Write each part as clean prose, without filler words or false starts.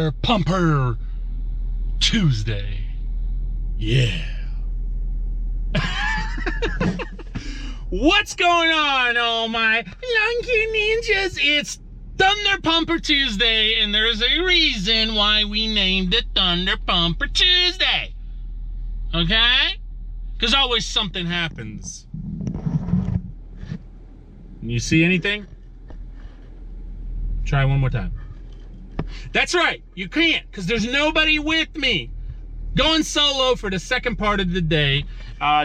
Thunder Pumper Tuesday. Yeah. What's going on, all my Lunky Ninjas? It's Thunder Pumper Tuesday, and there's a reason why we named it Thunder Pumper Tuesday. Okay? Because always something happens. You see anything? Try one more time. That's right, you can't, because there's nobody with me. Going solo for the second part of the day.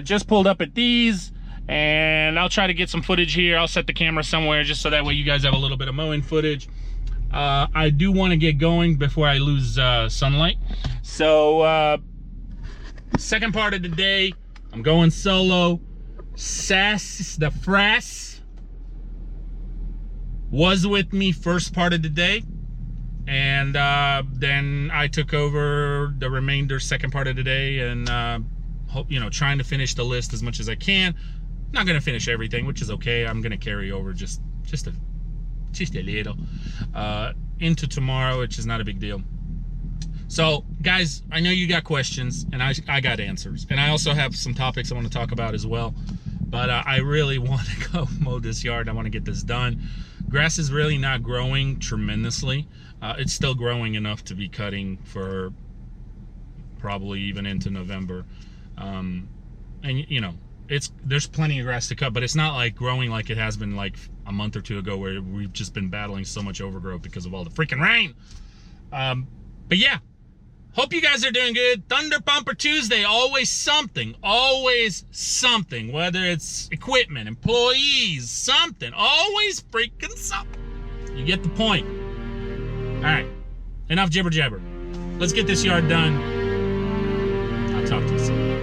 Just pulled up at these, and I'll try to get some footage here. I'll set the camera somewhere just so that way you guys have a little bit of mowing footage. I do want to get going before I lose sunlight. So, second part of the day, I'm going solo. Sass, the Frass, was with me first part of the day. And then I took over the remainder second part of the day, and trying to finish the list as much as I can. Not gonna finish everything, which is okay. I'm gonna carry over just a little into tomorrow, which is not a big deal. So guys, I know you got questions, and I got answers, and I also have some topics I want to talk about as well. But I really want to go mow this yard. I want to get this done. Grass is really not growing tremendously. It's still growing enough to be cutting for probably even into November. And there's plenty of grass to cut, but it's not like growing like it has been like a month or two ago, where we've just been battling so much overgrowth because of all the freaking rain. But yeah, hope you guys are doing good. Thunder Pumper Tuesday, always something, whether it's equipment, employees, something, always freaking something. You get the point. All right, enough jibber jabber. Let's get this yard done. I'll talk to you soon.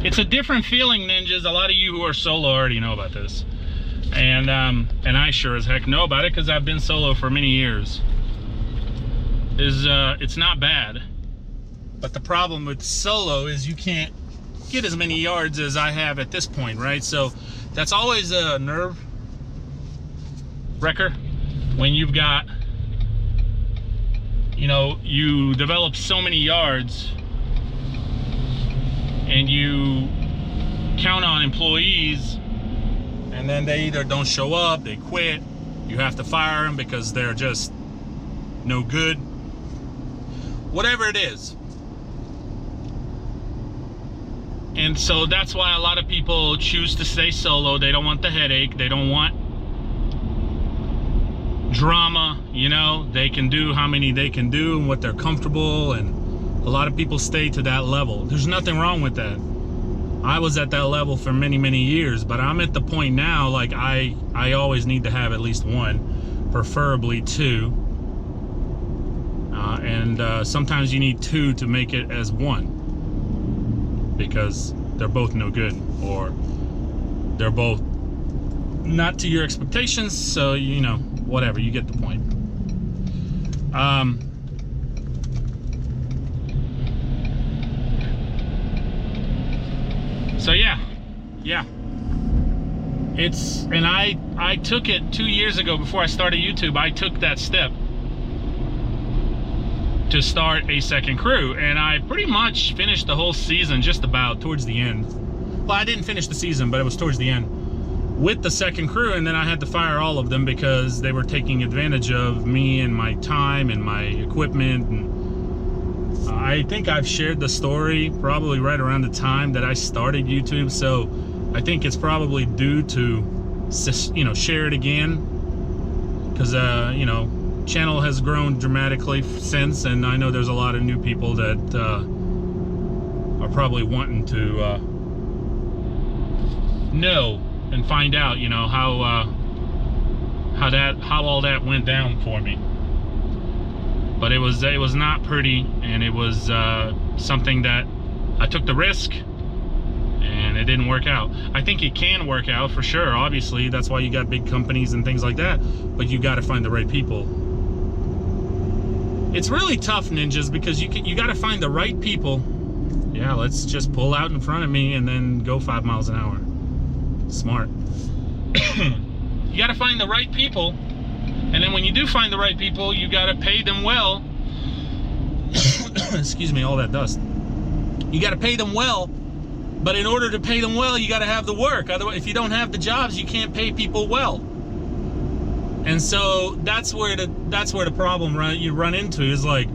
It's a different feeling, ninjas. A lot of you who are solo already know about this, and I sure as heck know about it because I've been solo for many years. It's not bad, but the problem with solo is you can't get as many yards as I have at this point, right? So that's always a nerve wrecker when you've got, you develop so many yards, and you count on employees, and then they either don't show up, they quit, you have to fire them because they're just no good, whatever it is. And so that's why a lot of people choose to stay solo. They don't want the headache, they don't want drama, they can do how many they can do and what they're comfortable, and a lot of people stay to that level. There's nothing wrong with that. I was at that level for many, many years, but I'm at the point now, like I always need to have at least one, preferably two. And sometimes you need two to make it as one, because they're both no good, or they're both not to your expectations. So, whatever, you get the point. So yeah, and I took it 2 years ago before I started YouTube. I took that step, to start a second crew, and I pretty much finished the whole season just about towards the end. Well, I didn't finish the season, but it was towards the end with the second crew, and then I had to fire all of them because they were taking advantage of me and my time and my equipment. And I think I've shared the story probably right around the time that I started YouTube, so I think it's probably due to, you know, share it again, because you know, channel has grown dramatically since, and I know there's a lot of new people that are probably wanting to know and find out, you know, how all that went down for me. But it was not pretty, and it was something that I took the risk, and it didn't work out. I think it can work out for sure. Obviously, that's why you got big companies and things like that. But you got to find the right people. It's really tough, ninjas, because you got to find the right people. Yeah, let's just pull out in front of me and then go 5 miles an hour. Smart. You got to find the right people, and then when you do find the right people, you got to pay them well. Excuse me, all that dust. You got to pay them well, but in order to pay them well, you got to have the work. Otherwise, if you don't have the jobs, you can't pay people well. And so that's where the problem you run into is like,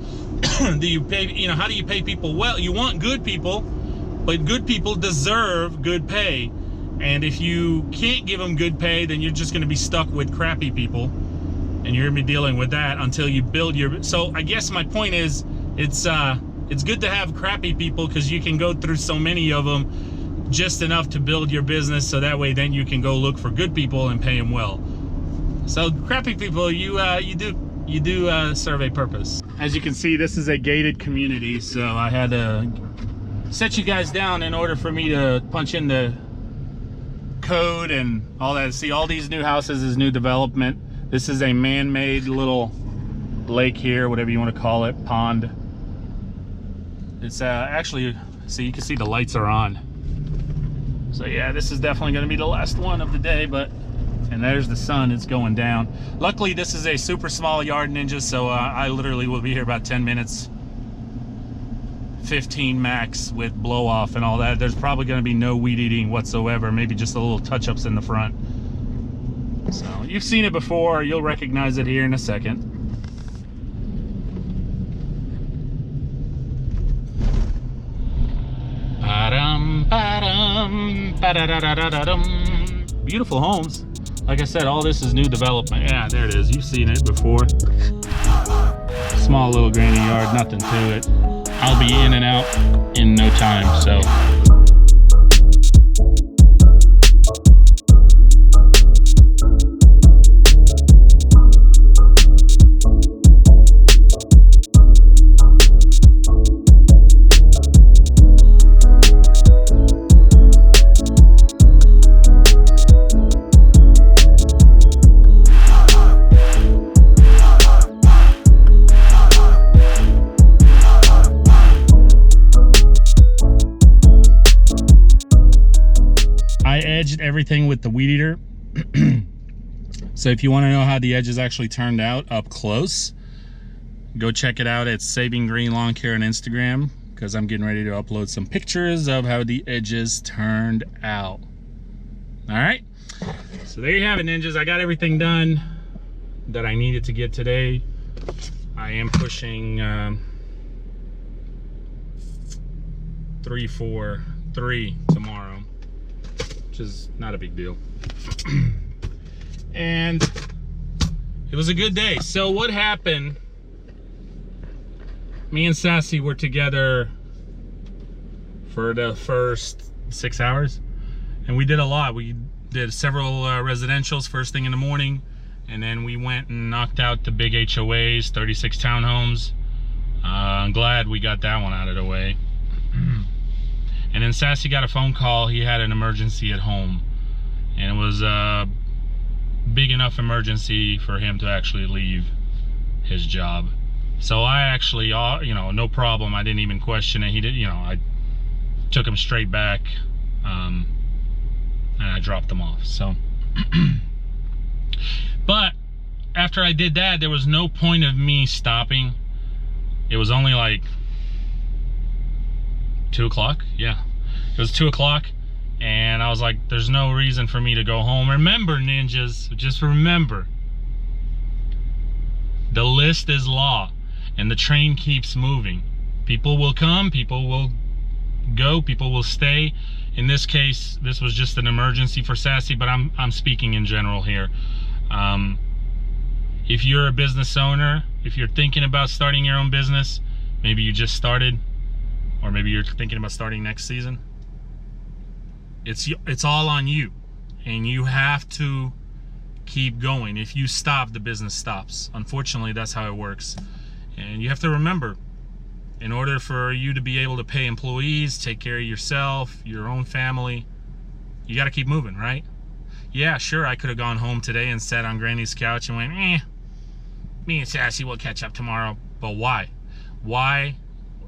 do you pay? You know, how do you pay people well? You want good people, but good people deserve good pay. And if you can't give them good pay, then you're just going to be stuck with crappy people, and you're going to be dealing with that until you build your. So I guess my point is, it's good to have crappy people, because you can go through so many of them, just enough to build your business. So that way, then you can go look for good people and pay them well. So crappy people, you do serve a purpose. As you can see, this is a gated community, so I had to set you guys down in order for me to punch in the code and all that. See, all these new houses is new development. This is a man-made little lake here, whatever you want to call it, pond. It's actually, see, you can see the lights are on. So yeah, this is definitely going to be the last one of the day, but, and there's the sun, it's going down. Luckily, this is a super small yard, ninja, so I literally will be here about 10 minutes. 15 max with blow off and all that. There's probably going to be no weed eating whatsoever, maybe just a little touch-ups in the front. So you've seen it before, you'll recognize it here in a second. Beautiful homes. Like I said, all this is new development. Yeah, there it is, you've seen it before. Small little granny yard, nothing to it. I'll be in and out in no time, so. Everything with the weed eater. So if you want to know how the edges actually turned out up close, go check it out at Saving Green Lawn Care on Instagram, because I'm getting ready to upload some pictures of how the edges turned out. All right, so there you have it, ninjas. I got everything done that I needed to get today. I am pushing 343 tomorrow, which is not a big deal. And it was a good day. So what happened, me and Sassy were together for the first 6 hours, and we did a lot. We did several residentials first thing in the morning, and then we went and knocked out the big HOAs, 36 townhomes. I'm glad we got that one out of the way. And then Sassy got a phone call. He had an emergency at home, and it was a big enough emergency for him to actually leave his job. So I actually, you know, no problem. I didn't even question it. He did, you know, I took him straight back, and I dropped him off. So, but after I did that, there was no point of me stopping. It was only like 2 o'clock. Yeah, it was 2 o'clock, and I was like, there's no reason for me to go home. Remember, ninjas, just remember, the list is law, and the train keeps moving. People will come, people will go, people will stay. In this case, this was just an emergency for Sassy, but I'm speaking in general here. If you're a business owner, if you're thinking about starting your own business, maybe you just started, or maybe you're thinking about starting next season, it's all on you, and you have to keep going. If you stop, the business stops. Unfortunately, that's how it works. And you have to remember, in order for you to be able to pay employees, take care of yourself, your own family, you got to keep moving, right? Yeah, sure, I could have gone home today and sat on Granny's couch and went, me and Sassy will catch up tomorrow. But why? Why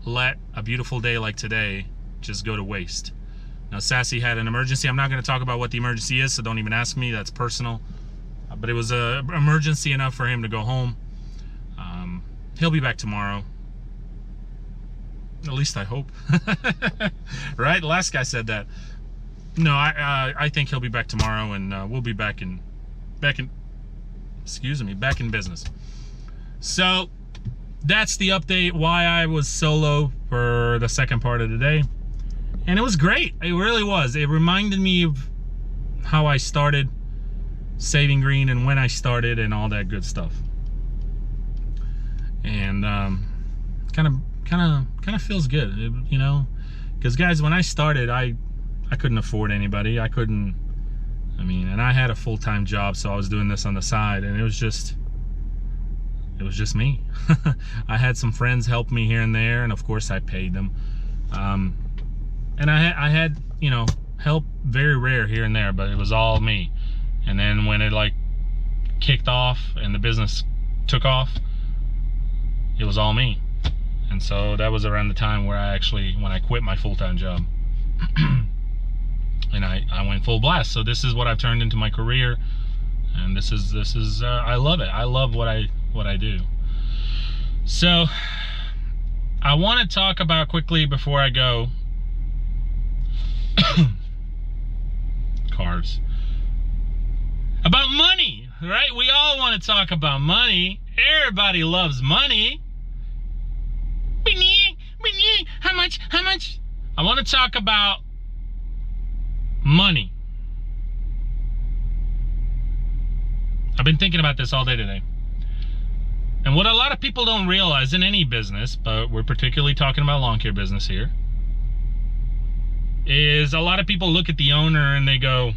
let a beautiful day like today just go to waste? Now, Sassy had an emergency. I'm not going to talk about what the emergency is, so don't even ask me. That's personal. But it was an emergency enough for him to go home. He'll be back tomorrow. At least I hope. Right? The last guy said that. No, I think he'll be back tomorrow, and we'll be back in business. So that's the update. Why I was solo for the second part of the day, and it was great. It really was. It reminded me of how I started Saving Green and when I started and all that good stuff. And kind of feels good, you know, because guys, when I started, I couldn't afford anybody. And I had a full-time job, so I was doing this on the side, and it was just me. I had some friends help me here and there, and of course I paid them. And I had, you know, help, very rare here and there, but it was all me. And then when it like kicked off and the business took off, it was all me. And so that was around the time where when I quit my full-time job. And I went full blast. So this is what I've turned into my career, and this is I love it. I love what I do. So I want to talk about quickly before I go cars, about money, right? We all want to talk about money. Everybody loves money. How much? I want to talk about money. I've been thinking about this all day today. And what a lot of people don't realize in any business, but we're particularly talking about lawn care business here, is a lot of people look at the owner and they go,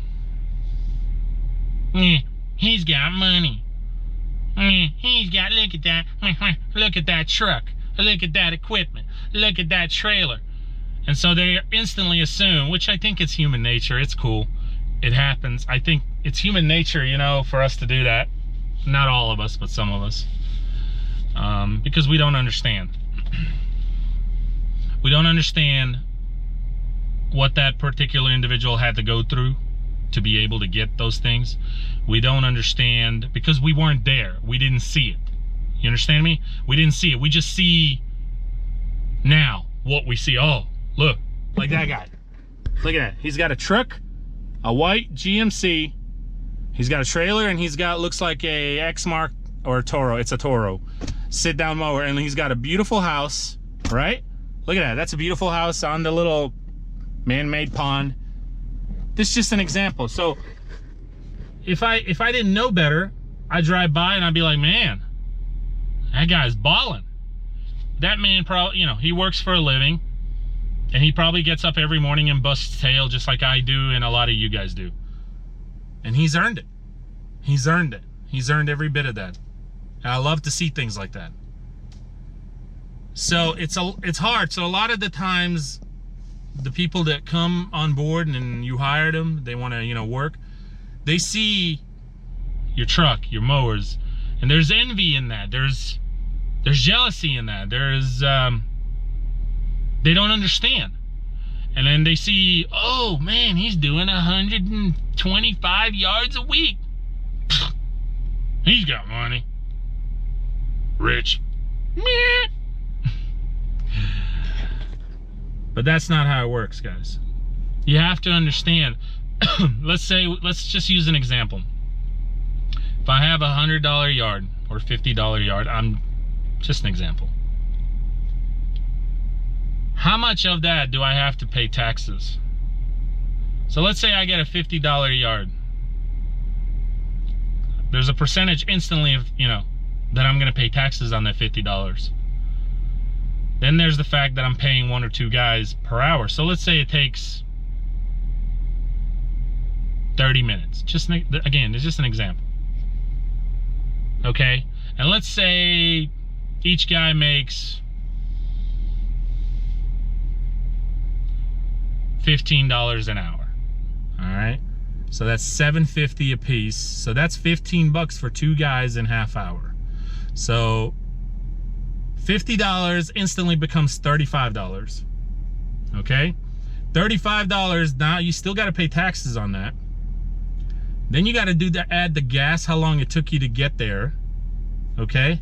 he's got money. Look at that truck. Look at that equipment. Look at that trailer. And so they instantly assume, which I think it's human nature. It's cool. It happens. I think it's human nature, you know, for us to do that. Not all of us, but some of us. Because we don't understand. We don't understand what that particular individual had to go through to be able to get those things. We don't understand because we weren't there. We didn't see it. You understand me? We didn't see it. We just see now what we see. Oh, look, like that guy. Look at that. He's got a truck, a white GMC. He's got a trailer, and he's got, looks like a X-Mark or a Toro. It's a Toro. Sit down mower, and he's got a beautiful house, right? Look at that. That's a beautiful house on the little man-made pond. This is just an example. So if I didn't know better, I'd drive by and I'd be like, man, that guy's balling. That man probably, you know, he works for a living, and he probably gets up every morning and busts tail just like I do and a lot of you guys do. And he's earned it. He's earned it. He's earned every bit of that. And I love to see things like that. So it's hard. So a lot of the times, the people that come on board and you hired them, they want to, you know, work. They see your truck, your mowers, and there's envy in that. There's jealousy in that. They don't understand. And then they see, oh man, he's doing 125 yards a week. He's got money. Rich. But that's not how it works, guys. You have to understand. Let's just use an example. If I have a $100 yard or $50 yard, I'm just an example. How much of that do I have to pay taxes? So let's say I get a $50 yard. There's a percentage instantly of, that I'm gonna pay taxes on that $50. Then there's the fact that I'm paying 1 or 2 guys per hour. So let's say it takes 30 minutes. Again, it's just an example. Okay? And let's say each guy makes $15 an hour. All right? So that's $7.50 a piece. So that's $15 for 2 guys in half hour. So $50 instantly becomes $35. Okay? $35, now you still got to pay taxes on that. Then you got to add the gas, how long it took you to get there. Okay?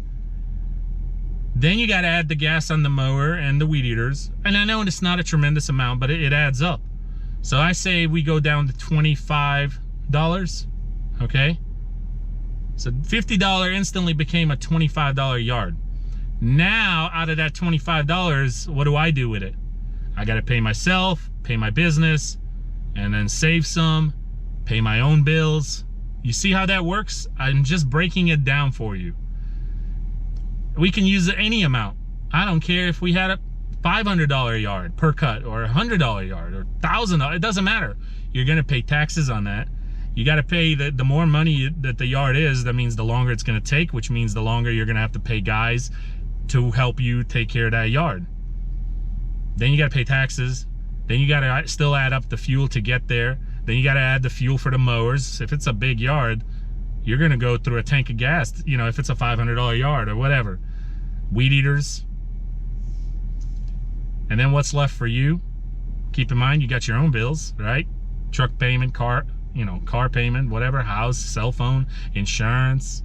Then you got to add the gas on the mower and the weed eaters. And I know it's not a tremendous amount, but it adds up. So I say we go down to $25. Okay? So $50 instantly became a $25 yard. Now, out of that $25, what do I do with it? I got to pay myself, pay my business, and then save some, pay my own bills. You see how that works? I'm just breaking it down for you. We can use any amount. I don't care if we had a $500 yard per cut or a $100 yard or $1,000. It doesn't matter. You're going to pay taxes on that. You got to pay the more money that the yard is, that means the longer it's going to take, which means the longer you're going to have to pay guys to help you take care of that yard. Then you got to pay taxes. Then you got to still add up the fuel to get there. Then you got to add the fuel for the mowers. If it's a big yard, you're going to go through a tank of gas, if it's a $500 yard or whatever. Weed eaters. And then what's left for you? Keep in mind, you got your own bills, right? Truck payment, car payment, whatever, house, cell phone, insurance,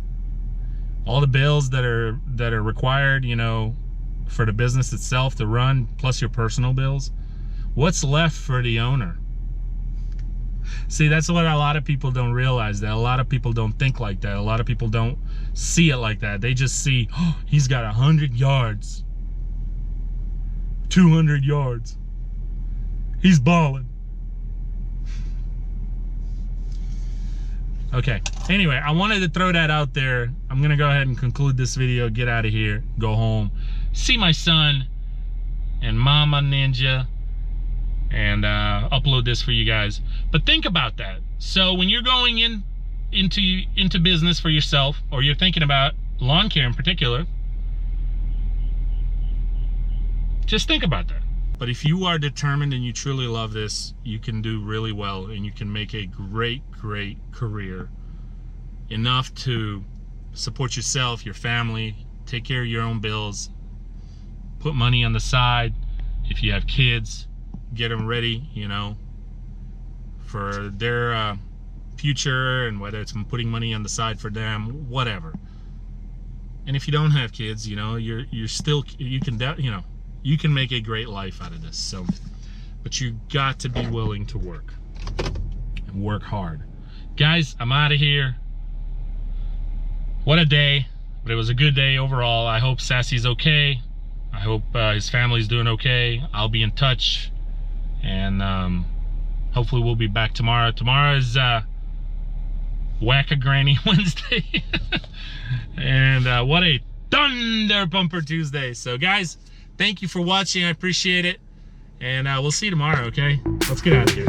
all the bills that are required, for the business itself to run, plus your personal bills. What's left for the owner? See, that's what a lot of people don't realize. That a lot of people don't think like that. A lot of people don't see it like that. They just see, oh, he's got 100 yards, 200 yards. He's balling. Okay, anyway, I wanted to throw that out there. I'm gonna go ahead and conclude this video, get out of here, go home, see my son and Mama Ninja, and upload this for you guys. But think about that. So when you're going into business for yourself, or you're thinking about lawn care in particular, just think about that. But if you are determined and you truly love this, you can do really well, and you can make a great career, enough to support yourself, your family, take care of your own bills, put money on the side. If you have kids, get them ready, for their future, and whether it's putting money on the side for them, whatever. And if you don't have kids, you're still, you can make a great life out of this. So, but you got to be willing to work and work hard. Guys, I'm out of here. What a day, but it was a good day overall. I hope Sassy's okay. I hope his family's doing okay. I'll be in touch, and hopefully we'll be back tomorrow. Tomorrow is Whack-A-Granny Wednesday. And what a Thunder Bumper Tuesday. So guys, thank you for watching. I appreciate it. And we'll see you tomorrow, okay? Let's get out of here.